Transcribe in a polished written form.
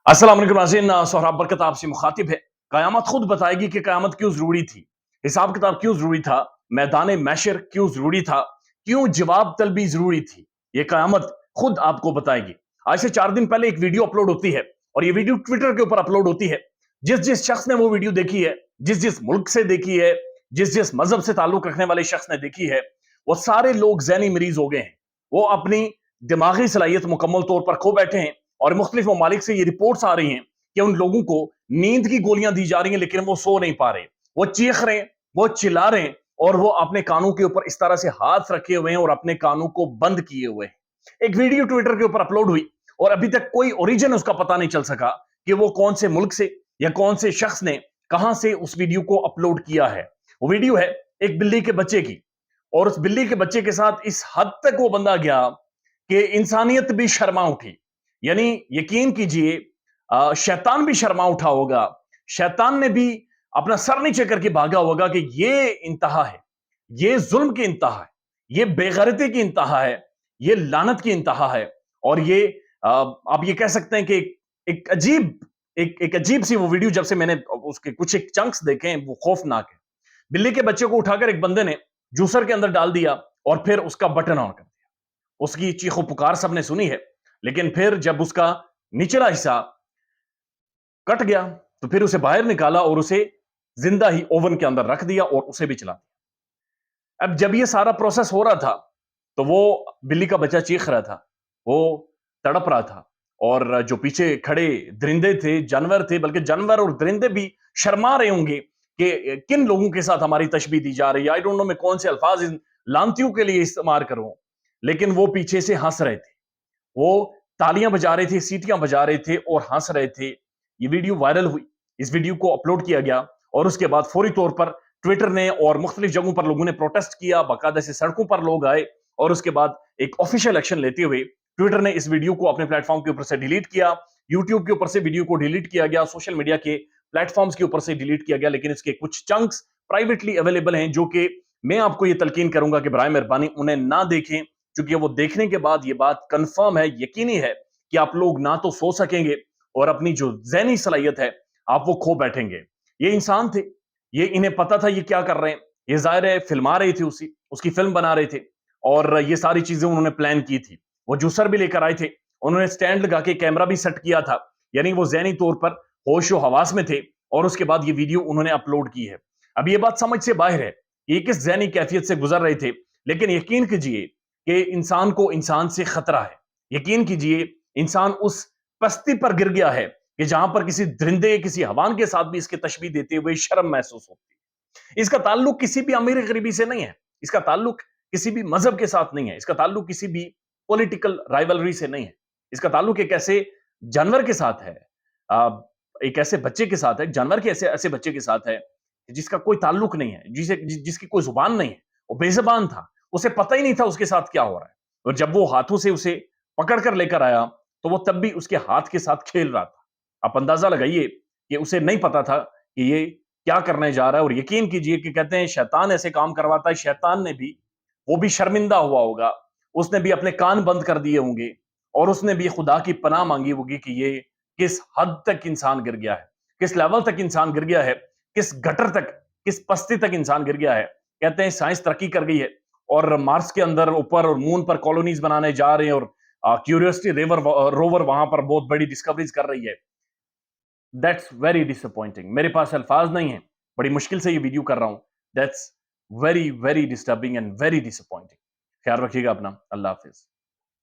अस्सलाम वालेकुम नाज़रीन, सोहराब बरकत आपसे मुखातिब है। क़यामत खुद बताएगी कि क़यामत क्यों ज़रूरी थी, हिसाब किताब क्यों ज़रूरी था, मैदान महशर क्यों ज़रूरी था, क्यों जवाब तलबी ज़रूरी थी। ये क़यामत खुद आपको बताएगी। आज से 4 दिन पहले एक वीडियो अपलोड होती है और ये वीडियो ट्विटर के ऊपर अपलोड होती है। जिस शख्स ने वो वीडियो देखी है, जिस मुल्क से देखी है, जिस मज़हब से ताल्लुक रखने वाले शख्स ने देखी है, वो सारे लोग ज़हनी मरीज़ हो गए हैं। वो अपनी दिमागी सलाहियत मुकम्मल तौर पर खो बैठे हैं और मुख्तलिफ ममालिक से ये रिपोर्ट्स आ रही हैं कि उन लोगों को नींद की गोलियां दी जा रही हैं लेकिन वो सो नहीं पा रहे। वो चीख रहे हैं, वो चिल्ला रहे हैं और वो अपने कानों के ऊपर इस तरह से हाथ रखे हुए हैं और अपने कानों को बंद किए हुए हैं। एक वीडियो ट्विटर के ऊपर अपलोड हुई और अभी तक कोई ओरिजिन उसका पता नहीं चल सका कि वो कौन से मुल्क से या कौन से शख्स ने कहां से उस वीडियो को अपलोड किया है। वो वीडियो है एक बिल्ली के बच्चे की और उस बिल्ली के बच्चे के साथ इस हद तक वो बंदा गया कि इंसानियत भी शर्मा उठी। यानी यकीन कीजिए, शैतान भी शर्मा उठा होगा, शैतान ने भी अपना सर नीचे करके भागा होगा कि ये इंतहा है, ये जुल्म की इंतहा है, ये बेगैरती की इंतहा है, ये लानत की इंतहा है। और ये आप ये कह सकते हैं कि एक अजीब एक अजीब सी वो वीडियो, जब से मैंने उसके कुछ एक चंक्स देखे हैं वो खौफनाक है। बिल्ली के बच्चे को उठाकर एक बंदे ने जूसर के अंदर डाल दिया और फिर उसका बटन ऑन कर दिया। उसकी चीखो पुकार सबने सुनी है, लेकिन फिर जब उसका निचला हिस्सा कट गया तो फिर उसे बाहर निकाला और उसे जिंदा ही ओवन के अंदर रख दिया और उसे भी चला दिया। अब जब ये सारा प्रोसेस हो रहा था तो वो बिल्ली का बच्चा चीख रहा था, वो तड़प रहा था और जो पीछे खड़े दरिंदे थे, जानवर थे, बल्कि जानवर और दरिंदे भी शर्मा रहे होंगे कि किन लोगों के साथ हमारी तशबीह दी जा रही है। आई डोंट नो मैं कौन से अल्फाज इन लानतियों के लिए इस्तेमाल करूं, लेकिन वो पीछे से हंस रहे थे, वो तालियां बजा रहे थे, सीटियां बजा रहे थे और हंस रहे थे। ये वीडियो वायरल हुई, इस वीडियो को अपलोड किया गया और उसके बाद फौरी तौर पर ट्विटर ने और मुख्तलिफ जगहों पर लोगों ने प्रोटेस्ट किया, बाकायदा से सड़कों पर लोग आए और उसके बाद एक ऑफिशियल एक्शन लेते हुए ट्विटर ने इस वीडियो को अपने प्लेटफॉर्म के ऊपर से डिलीट किया, यूट्यूब के ऊपर से वीडियो को डिलीट किया गया, सोशल मीडिया के प्लेटफॉर्म्स के ऊपर से डिलीट किया गया। लेकिन इसके कुछ चंक्स प्राइवेटली अवेलेबल हैं जो कि मैं आपको ये तलकीन करूंगा कि बराए मेहरबानी उन्हें ना देखें, क्योंकि वो देखने के बाद ये बात कंफर्म है, यकीनी है कि आप लोग ना तो सो सकेंगे और अपनी जो ज़हनी सलाहियत है आप वो खो बैठेंगे। ये इंसान थे, ये इन्हें पता था ये क्या कर रहे हैं, ये ज़ाहिर है फिल्मा रहे थे, उसकी फिल्म बना रहे थे और ये सारी चीज़ें उन्होंने प्लान की थी। वो जूसर भी लेकर आए थे, उन्होंने स्टैंड लगा के कैमरा भी सेट किया था, यानी वो ज़हनी तौर पर होश-ओ-हवास में थे और उसके बाद ये वीडियो उन्होंने अपलोड की है। अब ये बात समझ से बाहर है, ये किस ज़हनी कैफियत से गुज़र रहे थे, लेकिन यकीन कीजिए कि इंसान को इंसान से खतरा है। यकीन कीजिए, इंसान उस पस्ती पर गिर गया है कि जहां पर किसी दरिंदे, किसी हवान के साथ भी इसकी तशबीह देते हुए शर्म महसूस होती है। इसका ताल्लुक किसी भी अमीर गरीबी से नहीं है, इसका ताल्लुक किसी भी मजहब के साथ नहीं है, इसका ताल्लुक किसी भी पॉलिटिकल राइवलरी से नहीं है। इसका ताल्लुक एक ऐसे जानवर के साथ है, एक ऐसे बच्चे के साथ है, जानवर के ऐसे ऐसे बच्चे के साथ है जिसका कोई ताल्लुक नहीं है, जिसकी कोई जुबान नहीं है, वो बेजुबान था, उसे पता ही नहीं था उसके साथ क्या हो रहा है। और जब वो हाथों से उसे पकड़ कर लेकर आया तो वो तब भी उसके हाथ के साथ खेल रहा था। आप अंदाजा लगाइए कि उसे नहीं पता था कि ये क्या करने जा रहा है। और यकीन कीजिए कि कहते हैं शैतान ऐसे काम करवाता है, शैतान ने भी, वो भी शर्मिंदा हुआ होगा, उसने भी अपने कान बंद कर दिए होंगे और उसने भी खुदा की पनाह मांगी होगी कि ये किस हद तक इंसान गिर गया है, किस लेवल तक इंसान गिर गया है, किस गटर तक, किस पस्ती तक इंसान गिर गया है। कहते हैं साइंस तरक्की कर गई है और मार्स के अंदर ऊपर और मून पर कॉलोनीज बनाने जा रहे हैं और क्यूरियोसिटी रोवर वहां पर बहुत बड़ी डिस्कवरीज कर रही है। That's very disappointing. मेरे पास अल्फाज नहीं है, बड़ी मुश्किल से ये वीडियो कर रहा हूं। That's very very disturbing and very disappointing. ख्याल रखिएगा अपना। अल्लाह हाफिज।